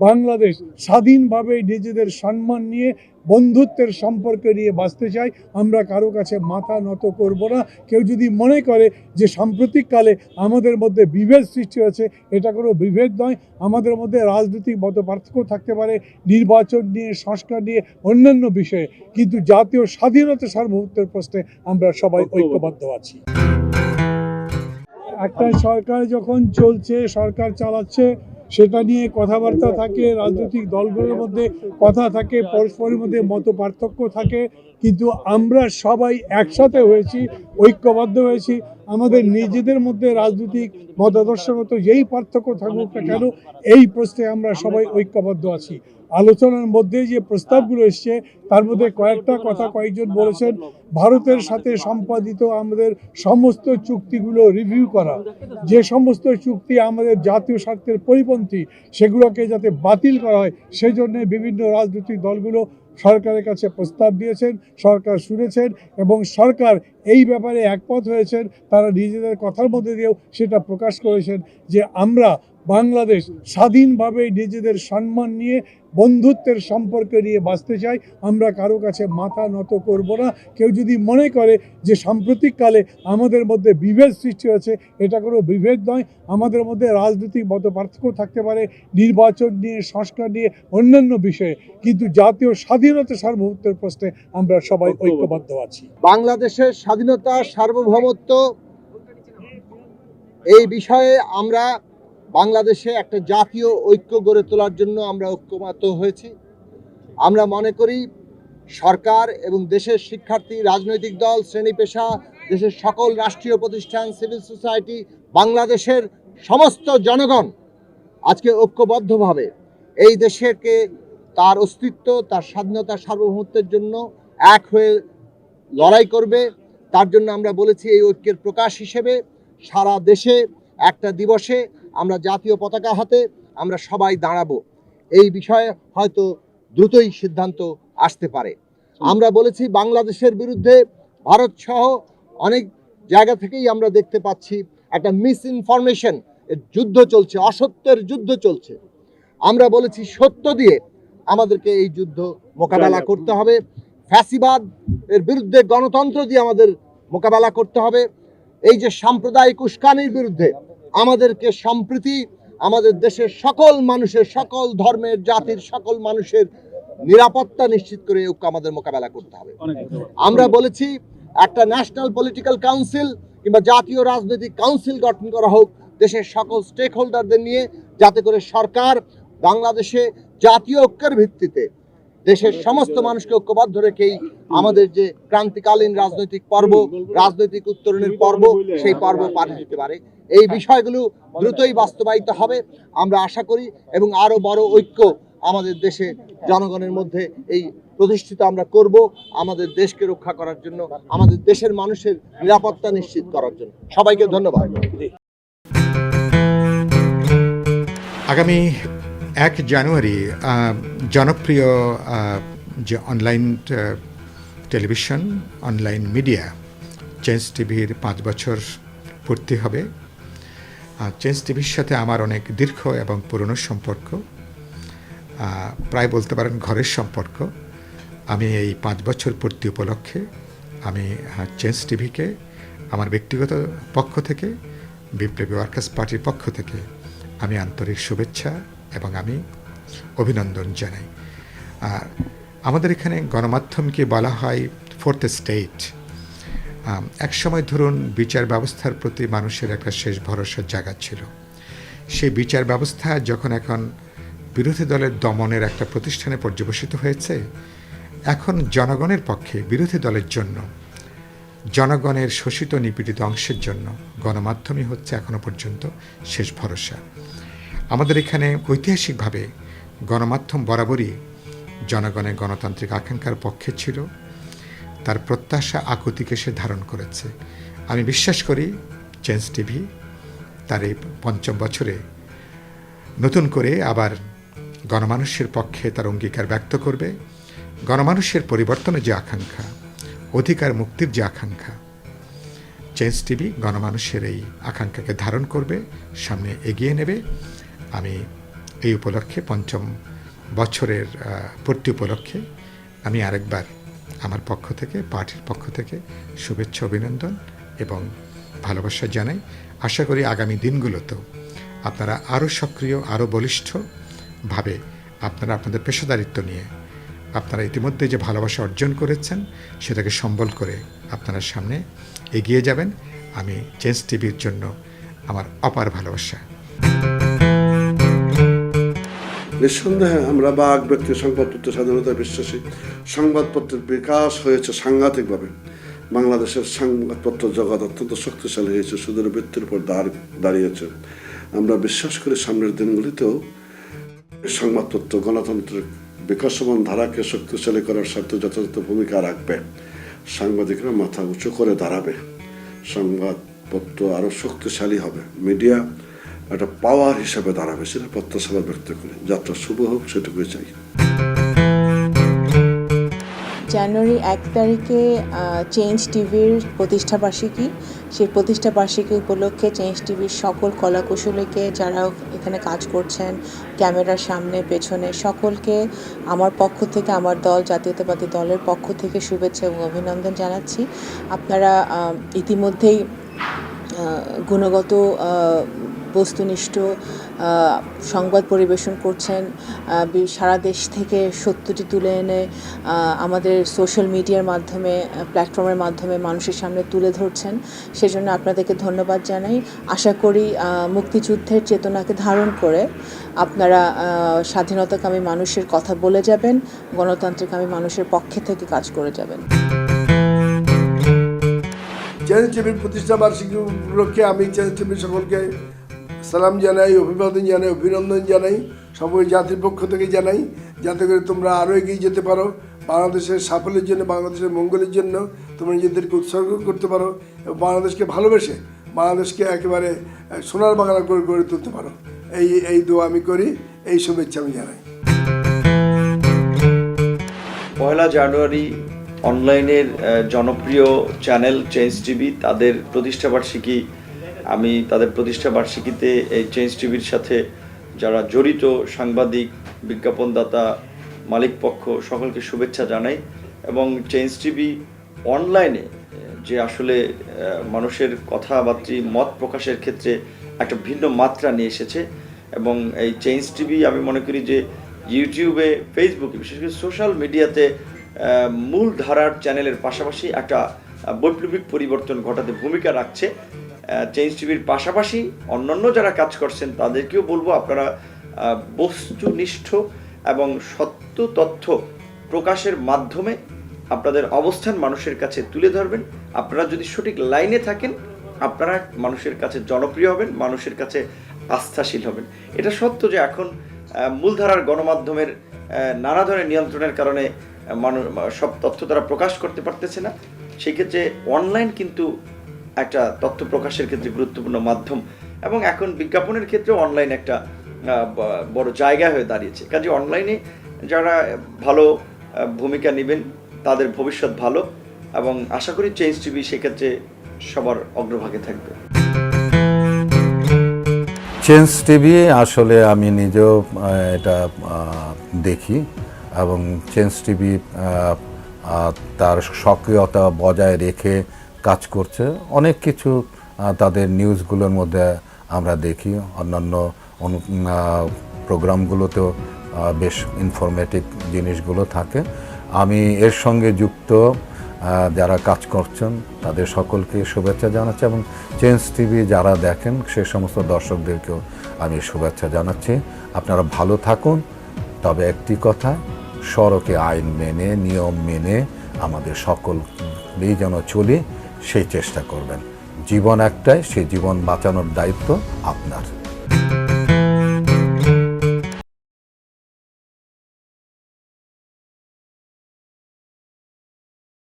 বাংলাদেশ স্বাধীনভাবে নিজেদের সম্মান নিয়ে বন্ধুত্বের সম্পর্ক নিয়ে বাঁচতে চাই। আমরা কারো কাছে মাথা নত করব না। কেউ যদি মনে করে যে সাম্প্রতিককালে আমাদের মধ্যে বিভেদ সৃষ্টি হয়েছে, এটা কোনো বিভেদ নয়। আমাদের মধ্যে রাজনৈতিক মত পার্থক্য থাকতে পারে, নির্বাচন নিয়ে, সংস্কার নিয়ে, অন্যান্য বিষয়ে, কিন্তু জাতীয় স্বাধীনতা সার্বভৌমত্বের প্রশ্নে আমরা সবাই ঐক্যবদ্ধ আছি। একটা সরকার যখন চলছে, সরকার চালাচ্ছে, সেটা নিয়ে কথাবার্তা থাকে, রাজনৈতিক দলগুলোর মধ্যে কথা থাকে, পরস্পরের মধ্যে মত পার্থক্য থাকে, কিন্তু আমরা সবাই একসাথে হয়েছি, ঐক্যবদ্ধ হয়েছি। আমাদের নিজেদের মধ্যে রাজনৈতিক মতাদর্শগত যেই পার্থক্য থাকুক না কেন, এই প্রশ্নে আমরা সবাই ঐক্যবদ্ধ আছি। আলোচনার মধ্যে যে প্রস্তাবগুলো এসছে, তার মধ্যে কয়েকটা কথা কয়েকজন বলেছেন, ভারতের সাথে সম্পাদিত আমাদের সমস্ত চুক্তিগুলো রিভিউ করা, যে সমস্ত চুক্তি আমাদের জাতীয় স্বার্থের পরিপন্থী সেগুলোকে যাতে বাতিল করা হয়, সেজন্য বিভিন্ন রাজনৈতিক দলগুলো সরকারের কাছে প্রস্তাব দিয়েছেন, সরকার শুনেছেন এবং সরকার এই ব্যাপারে একমত হয়েছেন। তারা নিজেদের কথার মধ্যে দিয়েও সেটা প্রকাশ করেছেন যে আমরা বাংলাদেশ স্বাধীনভাবে নিজেদের সম্মান নিয়ে বন্ধুত্বের সম্পর্ক নিয়ে বাঁচতে চাই। আমরা কারো কাছে মাথা নত করব না। কেউ যদি মনে করে যে সাম্প্রতিককালে আমাদের মধ্যে বিভেদ সৃষ্টি হয়েছে, এটা কোনো বিভেদ নয়। আমাদের মধ্যে রাজনৈতিক মত পার্থক্য থাকতে পারে, নির্বাচন নিয়ে, সংস্কার নিয়ে, অন্যান্য বিষয়ে, কিন্তু জাতীয় স্বাধীনতা সার্বভৌমত্বের প্রশ্নে আমরা সবাই ঐক্যবদ্ধ আছি। বাংলাদেশের স্বাধীনতা সার্বভৌমত্ব এই বিষয়ে আমরা বাংলাদেশে একটা জাতীয় ঐক্য গড়ে তোলার জন্য আমরা ঐক্যমত হয়েছি। আমরা মনে করি সরকার এবং দেশের শিক্ষার্থী, রাজনৈতিক দল, শ্রেণী পেশা, দেশের সকল রাষ্ট্রীয় প্রতিষ্ঠান, সিভিল সোসাইটি, বাংলাদেশের সমস্ত জনগণ আজকে ঐক্যবদ্ধভাবে এই দেশকে তার অস্তিত্ব, তার স্বাধীনতা সার্বভৌমত্বের জন্য এক হয়ে লড়াই করবে। তার জন্য আমরা বলেছি এই ঐক্যের প্রকাশ হিসেবে সারা দেশে একটা দিবসে আমরা জাতীয় পতাকা হাতে আমরা সবাই দাঁড়াবো। এই বিষয়ে হয়তো দ্রুতই সিদ্ধান্ত আসতে পারে। আমরা বলেছি বাংলাদেশের বিরুদ্ধে ভারত সহ অনেক জায়গা থেকেই আমরা দেখতে পাচ্ছি একটা মিস ইনফরমেশন যুদ্ধ চলছে, অসত্যের যুদ্ধ চলছে। আমরা বলেছি সত্য দিয়ে আমাদেরকে এই যুদ্ধ মোকাবেলা করতে হবে। ফ্যাসিবাদ এর বিরুদ্ধে গণতন্ত্র দিয়ে আমাদের মোকাবেলা করতে হবে। এই যে সাম্প্রদায়িক উস্কানির বিরুদ্ধে আমাদেরকে সম্প্রীতি, আমাদের দেশের সকল মানুষের, সকল ধর্মের, জাতির সকল মানুষের নিরাপত্তা নিশ্চিত করে ঐক্য আমাদের মোকাবেলা করতে হবে। আমরা বলেছি একটা ন্যাশনাল পলিটিক্যাল কাউন্সিল কিংবা জাতীয় রাজনৈতিক কাউন্সিল গঠন করা হোক দেশের সকল স্টেক হোল্ডারদের নিয়ে, যাতে করে সরকার বাংলাদেশে জাতীয় ঐক্যের ভিত্তিতে দেশের সমস্ত মানুষকে ঐক্যবদ্ধ রেখেই আমাদের যে ক্রান্তিকালীন রাজনৈতিক পর্ব, রাজনৈতিক উত্তরণের পর্ব, সেই পর্ব পার দিতে পারে। এই বিষয়গুলো দ্রুতই বাস্তবায়িত হবে আমরা আশা করি, এবং আরো বড় ঐক্য আমাদের দেশে জনগণের মধ্যে এই প্রতিষ্ঠিত আমরা করব, আমাদের দেশকে রক্ষা করার জন্য, আমাদের দেশের মানুষের নিরাপত্তা নিশ্চিত করার জন্য। সবাইকে ধন্যবাদ। আগামী 1 জানুয়ারি জনপ্রিয় যে online television, online media change টিভির 5 বছর পূর্তি হবে। চেঞ্জ টিভির সাথে আমার অনেক দীর্ঘ এবং পুরনো সম্পর্ক, প্রায় বলতে পারেন ঘরের সম্পর্ক। আমি এই 5 বছর পূর্তি উপলক্ষে আমি চেঞ্জ টিভিকে আমার ব্যক্তিগত পক্ষ থেকে, বিপ্লবী ওয়ার্কার্স পার্টির পক্ষ থেকে আমি আন্তরিক শুভেচ্ছা এবং আমি অভিনন্দন জানাই। আর আমাদের এখানে গণমাধ্যমকে বলা হয় 4th স্টেট। একসময় ধরুন বিচার ব্যবস্থার প্রতি মানুষের একটা শেষ ভরসার জায়গা ছিল। সেই বিচার ব্যবস্থা যখন এখন বিরোধী দলের দমনের একটা প্রতিষ্ঠানে পর্যবসিত হয়েছে, এখন জনগণের পক্ষে, বিরোধী দলের জন্য, জনগণের শোষিত নিপীড়িত অংশের জন্য গণমাধ্যমই হচ্ছে এখনো পর্যন্ত শেষ ভরসা। আমাদের এখানে ঐতিহাসিকভাবে গণমাধ্যম বরাবরই জনগণের গণতান্ত্রিক আকাঙ্ক্ষার পক্ষে ছিল, তার প্রত্যাশা আকুতিকে সে ধারণ করেছে। আমি বিশ্বাস করি চেঞ্জ টিভি তার এই 5ম বছরে নতুন করে আবার গণমানুষের পক্ষে তার অঙ্গীকার ব্যক্ত করবে। গণমানুষের পরিবর্তনের যে আকাঙ্ক্ষা, অধিকার মুক্তির যে আকাঙ্ক্ষা, চেঞ্জ টিভি গণমানুষের এই আকাঙ্ক্ষাকে ধারণ করবে, সামনে এগিয়ে নেবে। আমি এই উপলক্ষে ৫ম বছরের পূর্তি উপলক্ষে আমি আরেকবার আমার পক্ষ থেকে, পার্টির পক্ষ থেকে শুভেচ্ছা, অভিনন্দন এবং ভালোবাসা জানাই। আশা করি আগামী দিনগুলোতেও আপনারা আরও সক্রিয়, আরও বলিষ্ঠভাবে আপনারা আপনাদের পেশাদারিত্ব নিয়ে আপনারা ইতিমধ্যে যে ভালোবাসা অর্জন করেছেন সেটাকে সম্বল করে আপনারা সামনে এগিয়ে যাবেন। আমি চেঞ্জ টিভির জন্য আমার অপার ভালোবাসা। নিঃসন্দেহে আমরা বাক ব্যক্তি সংবাদপত্র স্বাধীনতায় বিশ্বাসী। সংবাদপত্রের বিকাশ হয়েছে সাংঘাতিকভাবে। বাংলাদেশের সংবাদপত্র জগৎ অত্যন্ত শক্তিশালী হয়েছে, সুদূর বৃত্তির উপর দাঁড়িয়েছে। আমরা বিশ্বাস করি সামনের দিনগুলিতেও সংবাদপত্র গণতন্ত্রের বিকাশমান ধারাকে শক্তিশালী করার স্বার্থে যথাযথ ভূমিকা রাখবে। সাংবাদিকরা মাথা উঁচু করে দাঁড়াবে, সংবাদপত্র আরও শক্তিশালী হবে, মিডিয়া একটা পাওয়ার হিসাবে দাঁড়াবে, সেটা প্রত্যাশা ব্যক্ত করি। যাত্রা শুভ হোক, সেটুকুই চাই। জানুয়ারি 1 তারিখে চেঞ্জ টিভির প্রতিষ্ঠাবার্ষিকী। সেই প্রতিষ্ঠাবার্ষিকী উপলক্ষে চেঞ্জ টিভির সকল কলাকুশলীকে, যারা এখানে কাজ করছেন ক্যামেরার সামনে পেছনে, সকলকে আমার পক্ষ থেকে, আমার দল জাতীয়তাবাদী দলের পক্ষ থেকে শুভেচ্ছা এবং অভিনন্দন জানাচ্ছি। আপনারা ইতিমধ্যেই গুণগত বস্তুনিষ্ঠ সংবাদ পরিবেশন করছেন। সারা দেশ থেকে সত্যটি তুলে এনে আমাদের সোশ্যাল মিডিয়ার মাধ্যমে, প্ল্যাটফর্মের মাধ্যমে মানুষের সামনে তুলে ধরছেন। সেজন্য আপনাদেরকে ধন্যবাদ জানাই। আশা করি মুক্তিযুদ্ধের চেতনাকে ধারণ করে আপনারা স্বাধীনতাকামী মানুষের কথা বলে যাবেন, গণতান্ত্রিকামী মানুষের পক্ষে থেকে কাজ করে যাবেন। চেঞ্জ টিভির প্রতিষ্ঠা বার্ষিকী উপলক্ষে আমি চেঞ্জ টিভির সকলকে সালাম জানাই, অভিবাদন জানাই, অভিনন্দন জানাই, সবাই জাতির পক্ষ থেকে জানাই, যাতে করে তোমরা আরও এগিয়ে যেতে পারো, বাংলাদেশের সাফল্যের জন্য, বাংলাদেশের মঙ্গলের জন্য তোমরা নিজেদেরকে উৎসর্গ করতে পারো এবং বাংলাদেশকে ভালোবেসে বাংলাদেশকে একেবারে সোনার বাংলা করে গড়ে তুলতে পারো। এই দোয়া আমি করি, এই শুভেচ্ছা আমি জানাই। 1 জানুয়ারি অনলাইনের জনপ্রিয় চ্যানেল চেঞ্জ টিভি তাদের প্রতিষ্ঠাবার্ষিকী। আমি তাদের প্রতিষ্ঠাবার্ষিকীতে এই চেঞ্জ টিভির সাথে যারা জড়িত সাংবাদিক, বিজ্ঞাপনদাতা, মালিকপক্ষ সকলকে শুভেচ্ছা জানাই। এবং চেঞ্জ টিভি অনলাইনে যে আসলে মানুষের কথাবার্তা, মত প্রকাশের ক্ষেত্রে একটা ভিন্ন মাত্রা নিয়ে এসেছে। এবং এই চেঞ্জ টিভি আমি মনে করি যে ইউটিউবে, ফেসবুকে, বিশেষ করে সোশ্যাল মিডিয়াতে মূল ধারার চ্যানেলের পাশাপাশি একটা বৈপ্লবিক পরিবর্তন ঘটাতে ভূমিকা রাখছে। চেঞ্জ টিভির পাশাপাশি অন্যান্য যারা কাজ করছেন তাদেরকেও বলবো আপনারা বস্তুনিষ্ঠ এবং সত্য তথ্য প্রকাশের মাধ্যমে আপনাদের অবস্থান মানুষের কাছে তুলে ধরবেন। আপনারা যদি সঠিক লাইনে থাকেন আপনারা মানুষের কাছে জনপ্রিয় হবেন, মানুষের কাছে আস্থাশীল হবেন। এটা সত্য যে এখন মূলধারার গণমাধ্যমের নানা ধরনের নিয়ন্ত্রণের কারণে সব তথ্য তারা প্রকাশ করতে পারতেছে না। সেই ক্ষেত্রে অনলাইন কিন্তু একটা তথ্য প্রকাশের ক্ষেত্রে গুরুত্বপূর্ণ মাধ্যম এবং এখন বিজ্ঞাপনের ক্ষেত্রেও অনলাইন একটা বড় জায়গা হয়ে দাঁড়িয়েছে। কাজে অনলাইনে যারা ভালো ভূমিকা নেবেন তাদের ভবিষ্যৎ ভালো এবং আশা করি চেঞ্জ টিভি সেক্ষেত্রে সবার অগ্রভাগে থাকবে। চেঞ্জ টিভি আসলে আমি নিজেও এটা দেখি এবং চেঞ্জ টিভি তার সক্রিয়তা বজায় রেখে কাজ করছে। অনেক কিছু তাদের নিউজগুলোর মধ্যে আমরা দেখি, অন্যান্য প্রোগ্রামগুলোতেও বেশ ইনফরমেটিভ জিনিসগুলো থাকে। আমি এর সঙ্গে যুক্ত যারা কাজ করছেন তাদের সকলকে শুভেচ্ছা জানাচ্ছি এবং চেঞ্জ টিভি যারা দেখেন সে সমস্ত দর্শকদেরকেও আমি শুভেচ্ছা জানাচ্ছি। আপনারা ভালো থাকুন, তবে একটি কথা, সড়কে আইন মেনে, নিয়ম মেনে আমাদের সকলেই যেন চলি সেই চেষ্টা করবেন। জীবন একটাই, সেই জীবন বাঁচানোর দায়িত্ব আপনার।